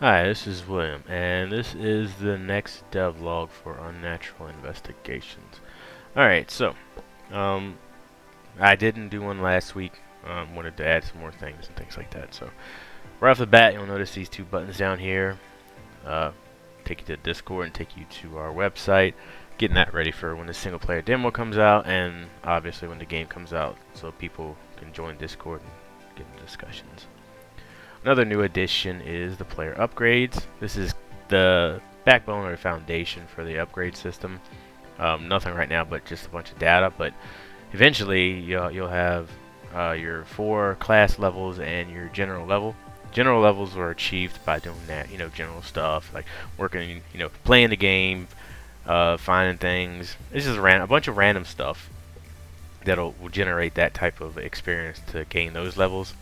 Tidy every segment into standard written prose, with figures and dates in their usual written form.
Hi, this is William, and this is the next devlog for Unnatural Investigations. Alright, so, um, I didn't do one last week. Wanted to add some more things and things like that. So, right off the bat, you'll notice these two buttons down here. Take you to Discord and take you to our website. Getting that ready for when the single player demo comes out, and obviously when the game comes out, so people can join Discord and get into discussions. Another new addition is the player upgrades. This is the backbone or foundation for the upgrade system. Nothing right now but just a bunch of data, but eventually you'll have your 4 class levels and your general level. General levels are achieved by doing that, general stuff like working, playing the game, finding things. It's just a bunch of random stuff that'll will generate that type of experience to gain those levels,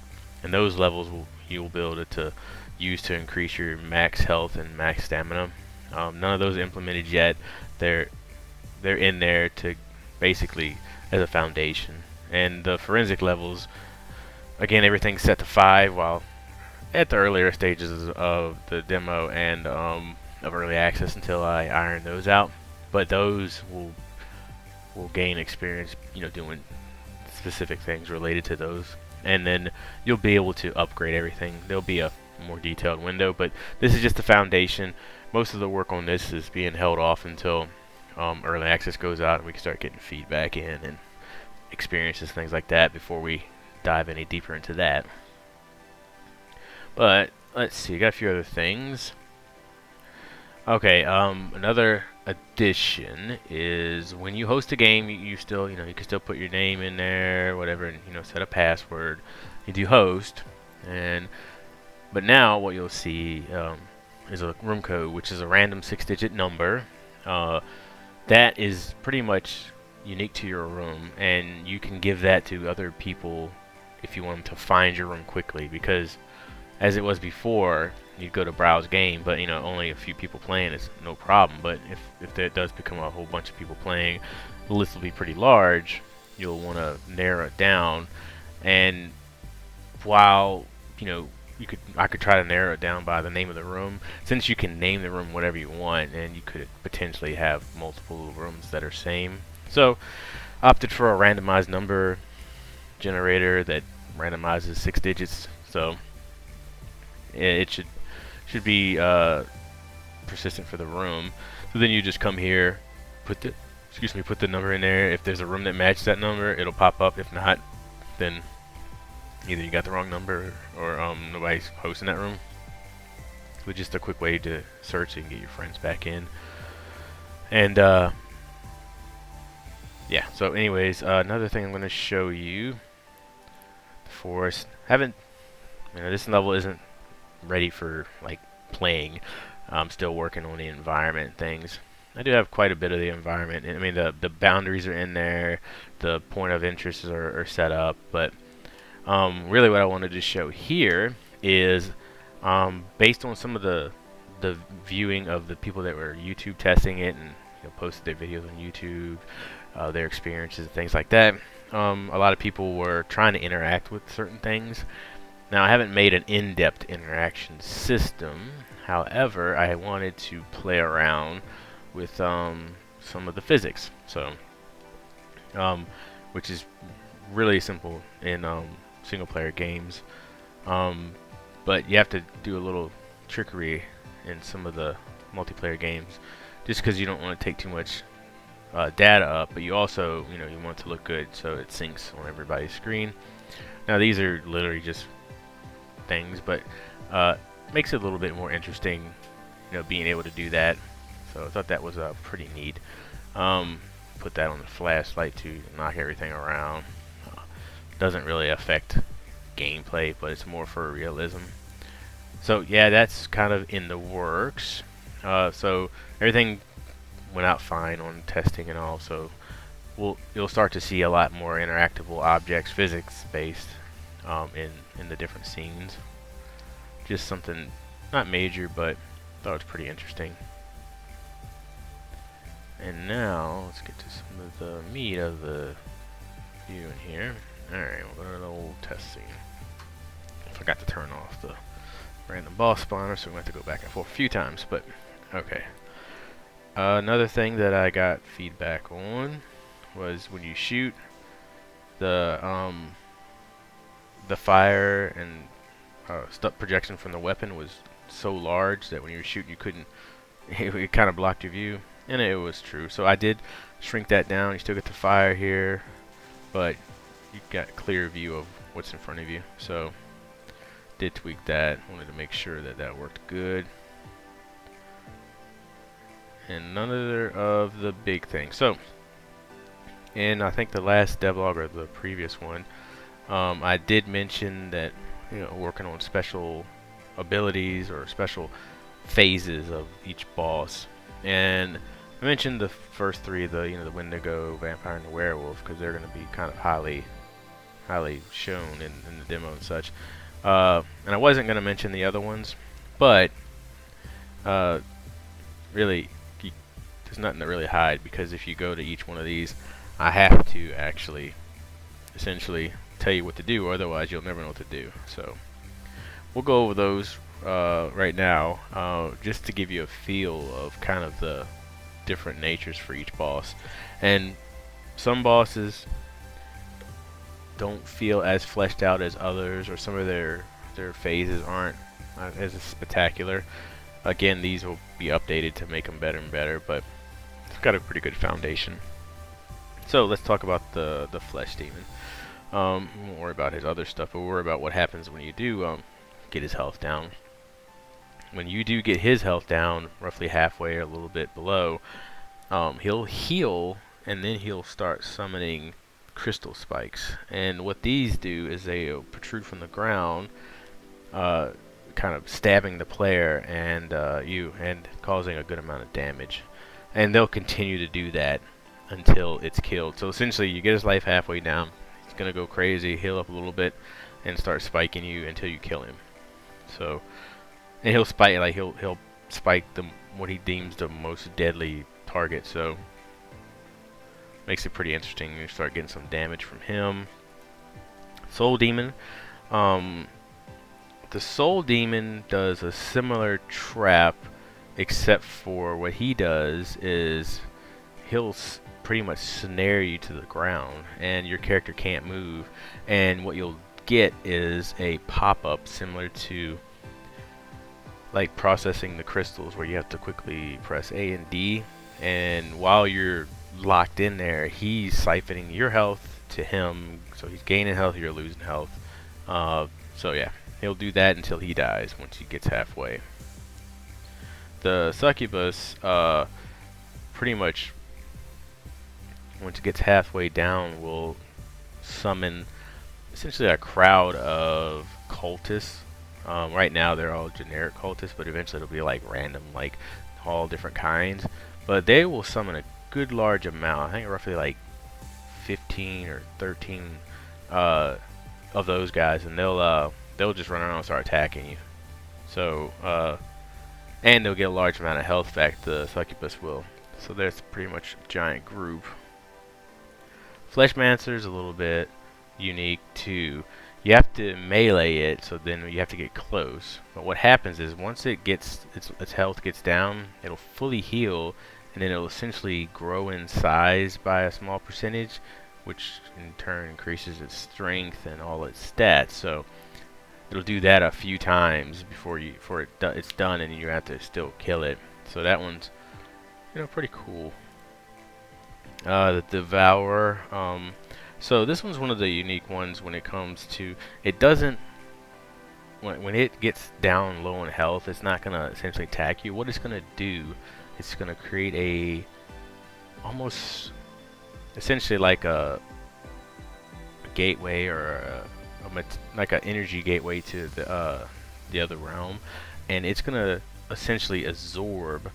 and those levels you'll be able to use to increase your max health and max stamina. None of those are implemented yet. They're in there to basically as a foundation. And the forensic levels, again, everything's set to 5, while at the earlier stages of the demo and of early access until I iron those out. But those will gain experience, doing specific things related to those, and then you'll be able to upgrade everything. There'll be a more detailed window, but this is just the foundation. Most of the work on this is being held off until early access goes out and we can start getting feedback in and experiences, things like that, before we dive any deeper into that. But let's see, got a few other things. Okay, another addition is when you host a game, you still, you can still put your name in there, whatever, and set a password. You do host, but now what you'll see is a room code, which is a random 6-digit number. That is pretty much unique to your room, and you can give that to other people if you want them to find your room quickly, because as it was before, you'd go to browse game, but only a few people playing is no problem. But if there does become a whole bunch of people playing, the list will be pretty large. You'll want to narrow it down, and while I could try to narrow it down by the name of the room, since you can name the room whatever you want, and you could potentially have multiple rooms that are same. So opted for a randomized number generator that randomizes 6 digits. So it should be persistent for the room. So then you just come here, put the number in there. If there's a room that matches that number, it'll pop up. If not, then either you got the wrong number or nobody's hosting that room. So just a quick way to search and get your friends back in. And yeah. So anyways, another thing I'm going to show you. The forest. This level isn't ready for like playing. I'm still working on the environment things. I do have quite a bit of the environment. I mean, the boundaries are in there, the point of interest are set up, but really what I wanted to show here is based on some of the viewing of the people that were YouTube testing it and posted their videos on YouTube, their experiences and things like that. A lot of people were trying to interact with certain things. Now, I haven't made an in-depth interaction system. However, I wanted to play around with some of the physics. So, which is really simple in single-player games. But you have to do a little trickery in some of the multiplayer games, just because you don't want to take too much data up, but you also, you want it to look good, so it syncs on everybody's screen. Now, these are literally just things, but makes it a little bit more interesting, being able to do that. So I thought that was pretty neat. Put that on the flashlight to knock everything around. Doesn't really affect gameplay, but it's more for realism. So yeah, that's kind of in the works. So everything went out fine on testing and all. So you'll start to see a lot more interactable objects, physics based, in the different scenes. Just something not major, but thought it was pretty interesting. And now let's get to some of the meat of the view in here. Alright, we'll go to the old test scene. I forgot to turn off the random boss spawner, so we have to go back and forth a few times, but okay. Another thing that I got feedback on was when you shoot, the fire and stuff projection from the weapon was so large that when you were shooting you couldn't, it kind of blocked your view, and it was true. So I did shrink that down. You still get the fire here, but you got clear view of what's in front of you. So did tweak that. Wanted to make sure that that worked good. And none of the big things. So, in I think the last devlog or the previous one, I did mention that, you know, working on special abilities or special phases of each boss, and I mentioned the first three, the Wendigo, Vampire, and the Werewolf, because they're going to be kind of highly shown in the demo and such. And I wasn't going to mention the other ones, but really, there's nothing to really hide, because if you go to each one of these, I have to actually essentially tell you what to do, otherwise you'll never know what to do. So we'll go over those right now, just to give you a feel of kind of the different natures for each boss. And some bosses don't feel as fleshed out as others, or some of their phases aren't as spectacular. Again, these will be updated to make them better and better, but it's got a pretty good foundation. So let's talk about the flesh demon. We won't worry about his other stuff, but we'll worry about what happens when you do get his health down. When you do get his health down, roughly halfway or a little bit below, he'll heal, and then he'll start summoning crystal spikes. And what these do is they protrude from the ground, kind of stabbing the player and and causing a good amount of damage. And they'll continue to do that until it's killed. So essentially, you get his life halfway down, he's gonna go crazy, heal up a little bit, and start spiking you until you kill him. So, and he'll spike, like he'll spike what he deems the most deadly target. So makes it pretty interesting. You start getting some damage from him. Soul Demon. The Soul Demon does a similar trap, except for what he does is he'll pretty much snare you to the ground, and your character can't move. And what you'll get is a pop-up similar to like processing the crystals, where you have to quickly press A and D, and while you're locked in there, he's siphoning your health to him, so he's gaining health, you're losing health. So yeah, he'll do that until he dies once he gets halfway. The succubus, pretty much once it gets halfway down, will summon essentially a crowd of cultists. Right now they're all generic cultists, but eventually it'll be like random, like all different kinds. But they will summon a good large amount. I think roughly like 15 or 13 of those guys, and they'll just run around and start attacking you. So and they'll get a large amount of health back. The succubus will. So there's pretty much a giant group. Fleshmancer's a little bit unique too. You have to melee it, so then you have to get close. But what happens is once it gets its health gets down, it'll fully heal, and then it'll essentially grow in size by a small percentage, which in turn increases its strength and all its stats. So it'll do that a few times before it's done, and you have to still kill it. So that one's, you know, pretty cool. The Devourer. So this one's one of the unique ones when it comes to, it doesn't, when it gets down low in health, it's not going to essentially attack you. What it's going to do, it's going to create a, almost, essentially like a gateway, or like an energy gateway to the other realm. And it's going to essentially absorb,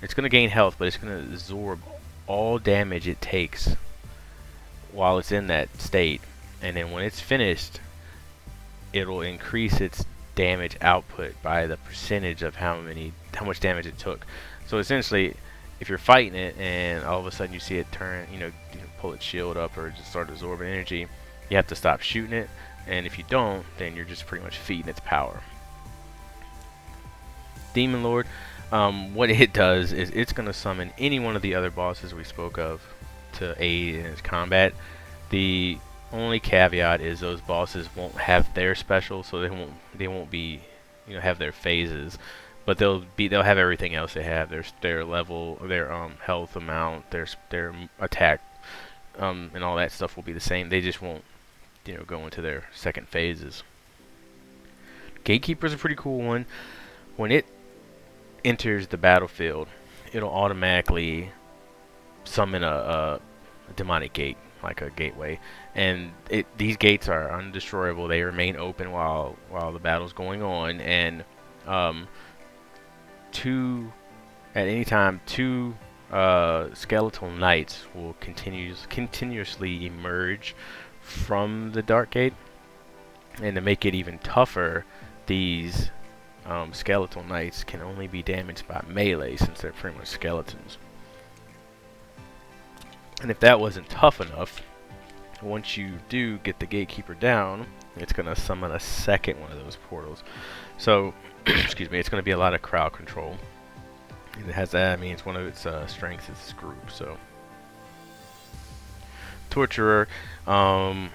it's going to gain health, but it's going to absorb all damage it takes while it's in that state, and then when it's finished, it'll increase its damage output by the percentage of how much damage it took. So essentially, if you're fighting it and all of a sudden you see it turn, pull its shield up or just start absorbing energy, you have to stop shooting it, and if you don't, then you're just pretty much feeding its power. Demon Lord, what it does is it's going to summon any one of the other bosses we spoke of to aid in its combat. The only caveat is those bosses won't have their special, so they won't be, you know, have their phases, but they'll have everything else they have. Their level, their health amount, their attack, and all that stuff will be the same. They just won't, you know, go into their second phases. Gatekeeper's a pretty cool one. When it enters the battlefield, it'll automatically summon a demonic gate, like a gateway, and these gates are undestroyable. They remain open while the battle's going on, and at any time two skeletal knights will continuously emerge from the dark gate, and to make it even tougher, these skeletal knights can only be damaged by melee, since they're pretty much skeletons. And if that wasn't tough enough, once you do get the gatekeeper down, it's going to summon a second one of those portals. So, excuse me, it's going to be a lot of crowd control. And it has that. I mean, it's one of its strengths is its group. So, Torturer, not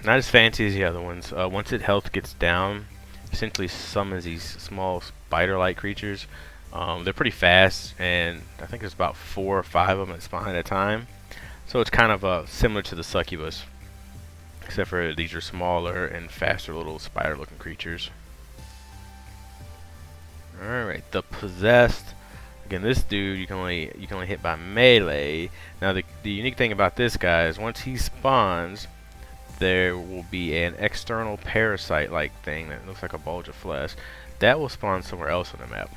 as fancy as the other ones. Once its health gets down, essentially summons these small spider-like creatures. They're pretty fast, and I think there's about 4 or 5 of them that spawn at a time. So it's kind of similar to the succubus, except for these are smaller and faster little spider-looking creatures. All right, the possessed. Again, this dude you can only hit by melee. Now the unique thing about this guy is once he spawns, there will be an external parasite-like thing that looks like a bulge of flesh that will spawn somewhere else on the map.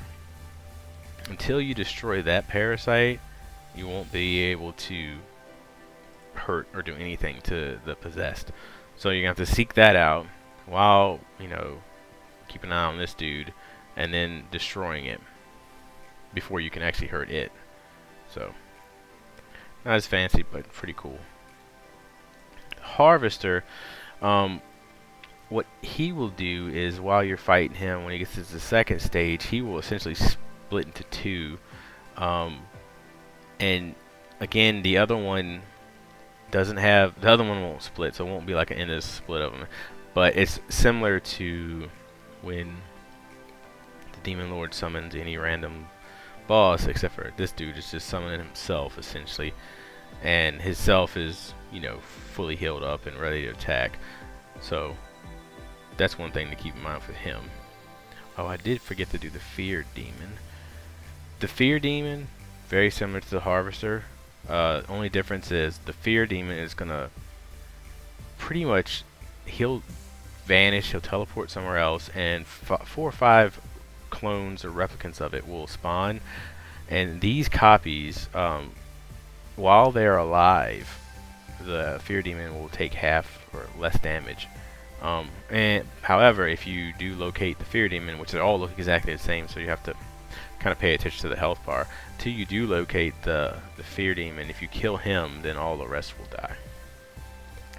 Until you destroy that parasite, you won't be able to hurt or do anything to the possessed. So you're gonna have to seek that out while, you know, keep an eye on this dude and then destroying it before you can actually hurt it. So not as fancy, but pretty cool. Harvester, what he will do is while you're fighting him, when he gets to the second stage, he will essentially split into 2. And again, the other one won't split, so it won't be like an endless split of them. But it's similar to when the Demon Lord summons any random boss, except for this dude is just summoning himself essentially, and his self is, you know, fully healed up and ready to attack. So that's one thing to keep in mind for him. Oh, I did forget to do the Fear Demon. The Fear Demon, very similar to the Harvester. Only difference is the Fear Demon is gonna pretty much, he'll vanish, he'll teleport somewhere else, and 4 or 5 clones or replicants of it will spawn. And these copies, while they're alive, the Fear Demon will take half or less damage. And however, if you do locate the Fear Demon, which they all look exactly the same, so you have to kind of pay attention to the health bar till you do locate the Fear Demon. If you kill him, then all the rest will die.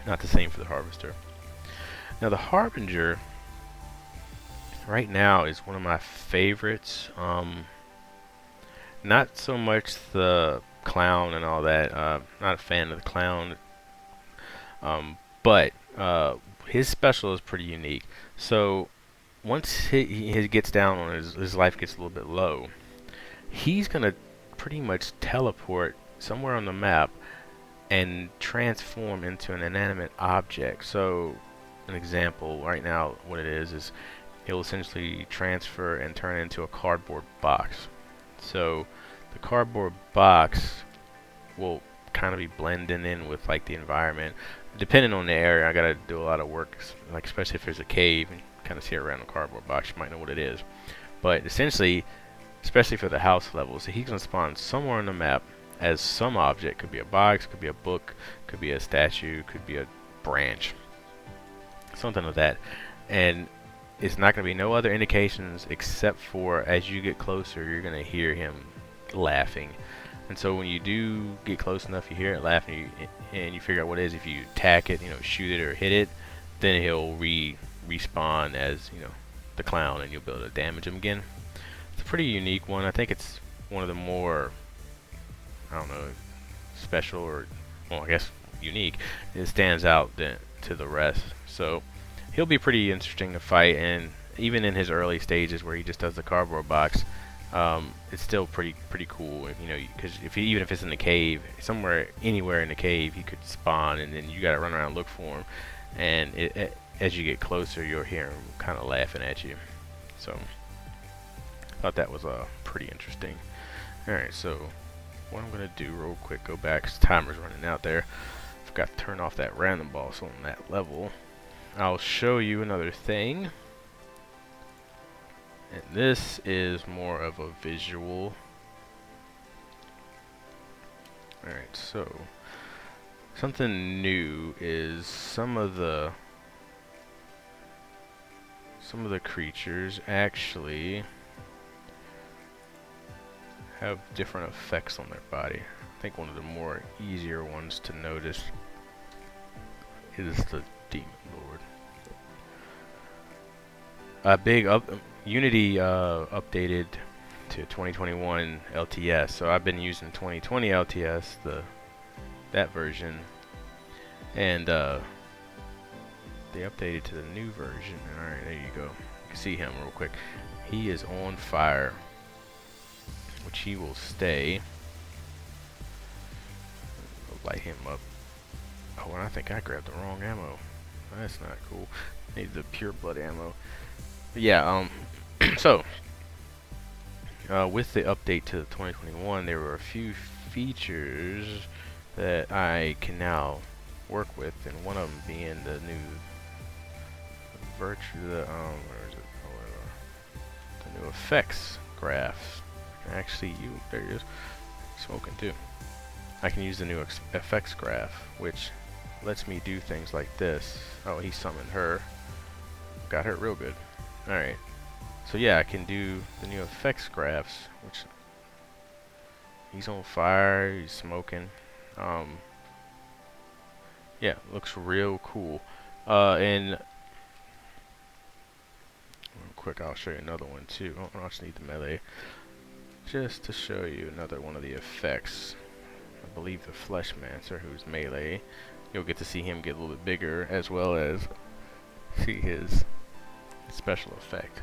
Not the same for the Harvester. Now the Harbinger right now is one of my favorites. Not so much the clown and all that. Not a fan of the clown, but his special is pretty unique. So once he gets down on his life gets a little bit low, he's gonna pretty much teleport somewhere on the map and transform into an inanimate object. So an example right now, what it is he'll essentially transfer and turn into a cardboard box. So the cardboard box will kind of be blending in with like the environment. Depending on the area, I gotta do a lot of work, like especially if there's a cave and kind of see around the cardboard box, you might know what it is. But essentially, especially for the house levels, he's gonna spawn somewhere on the map as some object. Could be a box, could be a book, could be a statue, could be a branch, something like that. And it's not going to be no other indications except for as you get closer, you're going to hear him laughing. And so when you do get close enough, you hear it laughing, and you figure out what it is. If you attack it, you know, shoot it or hit it, then he'll respawn as, you know, the clown, and you'll be able to damage him again. It's a pretty unique one. I think it's one of the more, I don't know, special or, well, I guess unique. It stands out to the rest. So he'll be pretty interesting to fight, and even in his early stages where he just does the cardboard box, it's still pretty cool. You know, because even if it's in the cave, somewhere, anywhere in the cave, he could spawn, and then you got to run around and look for him. And as you get closer, you'll hear him kind of laughing at you. So I thought that was pretty interesting. All right, so what I'm gonna do real quick, go back, 'cause timer's running out there. Forgot to turn off that random ball, so on that level, I'll show you another thing. And this is more of a visual. Alright, so something new is some of the creatures actually have different effects on their body. I think one of the more easier ones to notice is the Demon Lord. A big Unity updated to 2021 LTS, so I've been using 2020 LTS, that version, and they updated to the new version. Alright, there you go. You can see him real quick. He is on fire, which he will stay. I'll light him up. Oh, and I think I grabbed the wrong ammo. That's not cool. Need the pure blood ammo. But yeah, so with the update to 2021, there were a few features that I can now work with, and one of them being the new where is it? The new effects graph. Actually, there he is, smoking too. I can use the new effects graph, which lets me do things like this. Oh, he summoned her. Got hurt real good. Alright. So yeah, I can do the new effects graphs, which he's on fire, he's smoking. Yeah, looks real cool. And real quick, I'll show you another one too. Oh, I just need the melee. Just to show you another one of the effects. I believe the Fleshmancer, who's melee. You'll get to see him get a little bit bigger, as well as see his special effect.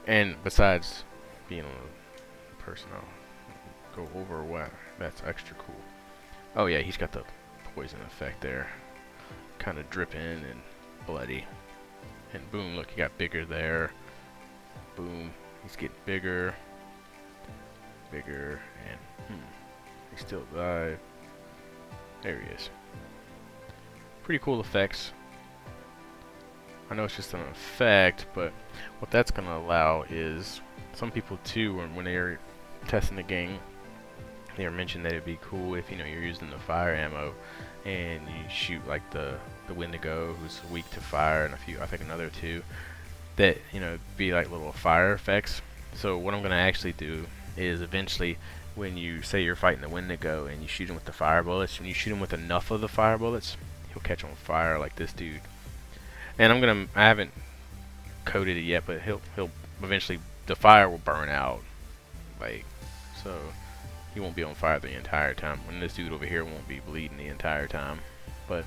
And besides being a person, I'll go over what that's extra cool. Oh yeah, he's got the poison effect there, kind of dripping and bloody. And boom, look, he got bigger there. Boom, he's getting bigger, and he's still alive. There he is. Pretty cool effects. I know it's just an effect, but what that's going to allow is some people too, when they're testing the game, they mentioned that it'd be cool if you're using the fire ammo and you shoot like the Wendigo, who's weak to fire, and I think another two, that be like little fire effects. So what I'm going to actually do is eventually, when you say you're fighting the Wendigo and you shoot him with the fire bullets, when you shoot him with enough of the fire bullets, he'll catch on fire like this dude. And I haven't coded it yet, but he'll eventually, the fire will burn out, like, so he won't be on fire the entire time. When this dude over here won't be bleeding the entire time. But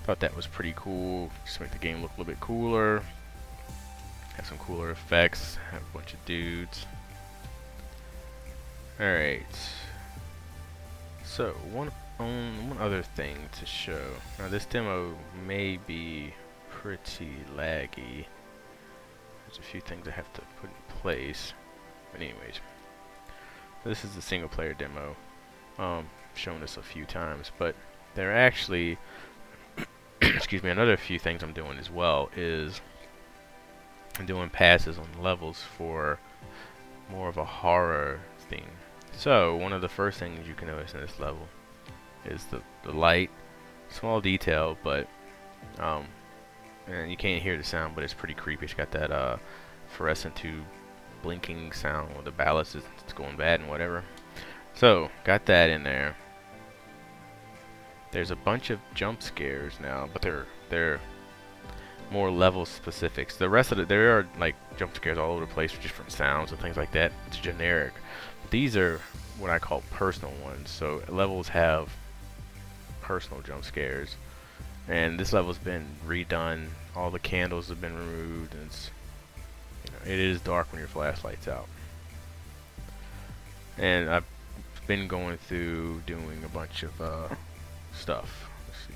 thought that was pretty cool. Just make the game look a little bit cooler. Have some cooler effects. Have a bunch of dudes. Alright. So one other thing to show. Now this demo may be pretty laggy. There's a few things I have to put in place. But anyways, this is the single player demo. Shown this a few times, but there are actually excuse me, another few things I'm doing as well is I'm doing passes on levels for more of a horror theme. So one of the first things you can notice in this level is the light. Small detail, but and you can't hear the sound, but it's pretty creepy. It's got that fluorescent tube blinking sound when the ballast is going bad and whatever. So got that in there. There's a bunch of jump scares now, but they're more level specifics. The rest of it, there are like jump scares all over the place with different sounds and things like that. It's generic. These are what I call personal ones. So levels have personal jump scares, and this level's been redone. All the candles have been removed, and it's, you know, it is dark when your flashlight's out. And I've been going through doing a bunch of stuff. Let's see,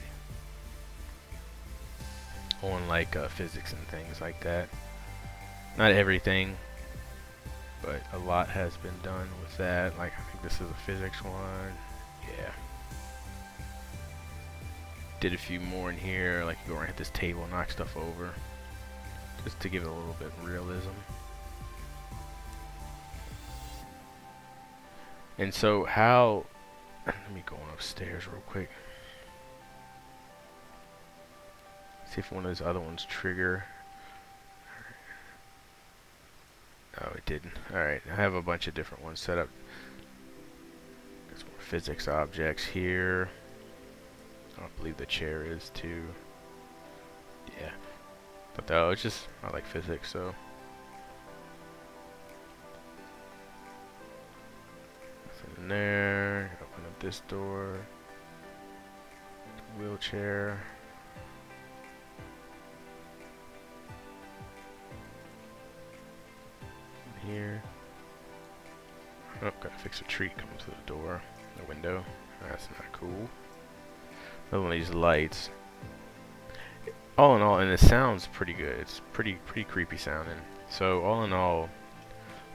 on like physics and things like that. Not everything, but a lot has been done with that. Like I think this is a physics one. Yeah. Did a few more in here, like you go around hit this table, knock stuff over, just to give it a little bit of realism. And so how, let me go on upstairs real quick. See if one of those other ones trigger. Oh, it didn't. Alright, I have a bunch of different ones set up. There's more physics objects here. I don't believe the chair is too. Yeah. But though, it's just, I like physics, so. Nothing in there. Open up this door. Wheelchair. Here. Oh, gotta fix a tree coming to the door, the window. That's not cool. Another one of these lights. All in all, and it sounds pretty good. It's pretty creepy sounding. So all in all,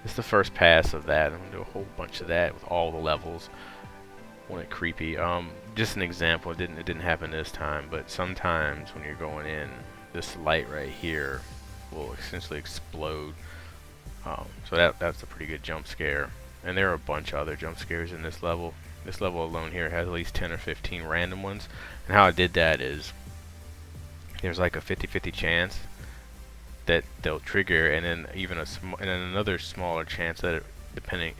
it's the first pass of that. I'm gonna do a whole bunch of that with all the levels. Want it creepy. Just an example. It didn't happen this time, but sometimes when you're going in, this light right here will essentially explode. So that's a pretty good jump scare. And there are a bunch of other jump scares in this level. This level alone here has at least 10 or 15 random ones. And how I did that is there's like a 50-50 chance that they'll trigger, and then even and then another smaller chance that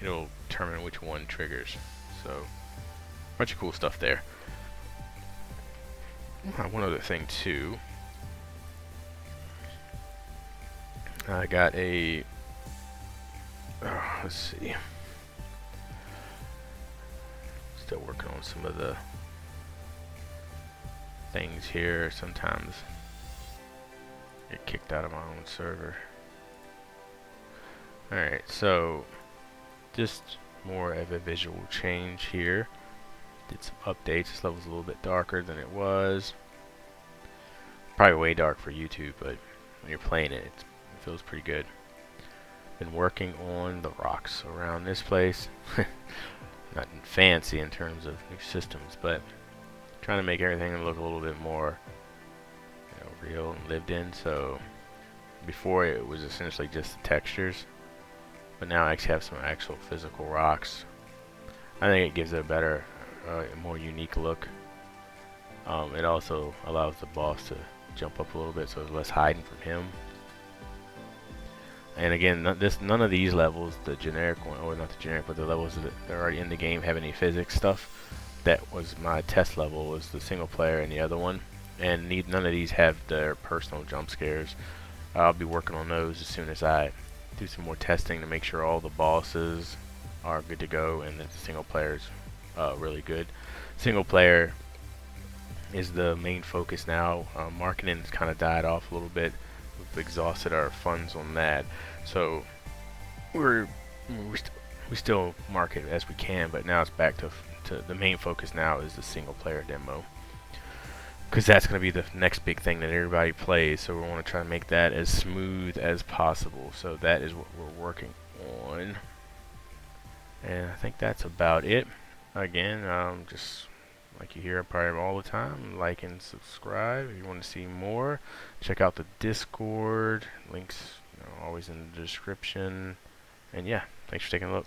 it'll determine which one triggers. So a bunch of cool stuff there. One other thing too. I got a let's see. Still working on some of the things here. Sometimes get kicked out of my own server. Alright, so just more of a visual change here. Did some updates. This level's a little bit darker than it was. Probably way dark for YouTube, but when you're playing it, it feels pretty good. Been working on the rocks around this place. Nothing fancy in terms of new systems, but trying to make everything look a little bit more, you know, real and lived in. So before it was essentially just the textures, but now I actually have some actual physical rocks. I think it gives it a better, more unique look. It also allows the boss to jump up a little bit, so there's less hiding from him. And again, none of these levels, the generic one, or not the generic, but the levels that are already in the game have any physics stuff. That was my test level, was the single player and the other one. And none of these have their personal jump scares. I'll be working on those as soon as I do some more testing to make sure all the bosses are good to go and that the single player is really good. Single player is the main focus now. Marketing has kind of died off a little bit. We've exhausted our funds on that, so we still market as we can, but now it's back to the main focus now is the single player demo, because that's going to be the next big thing that everybody plays. So we want to try to make that as smooth as possible. So that is what we're working on, and I think that's about it. Again, just like you hear probably all the time, like and subscribe if you want to see more. Check out the Discord links, you know, always in the description. And yeah, thanks for taking a look.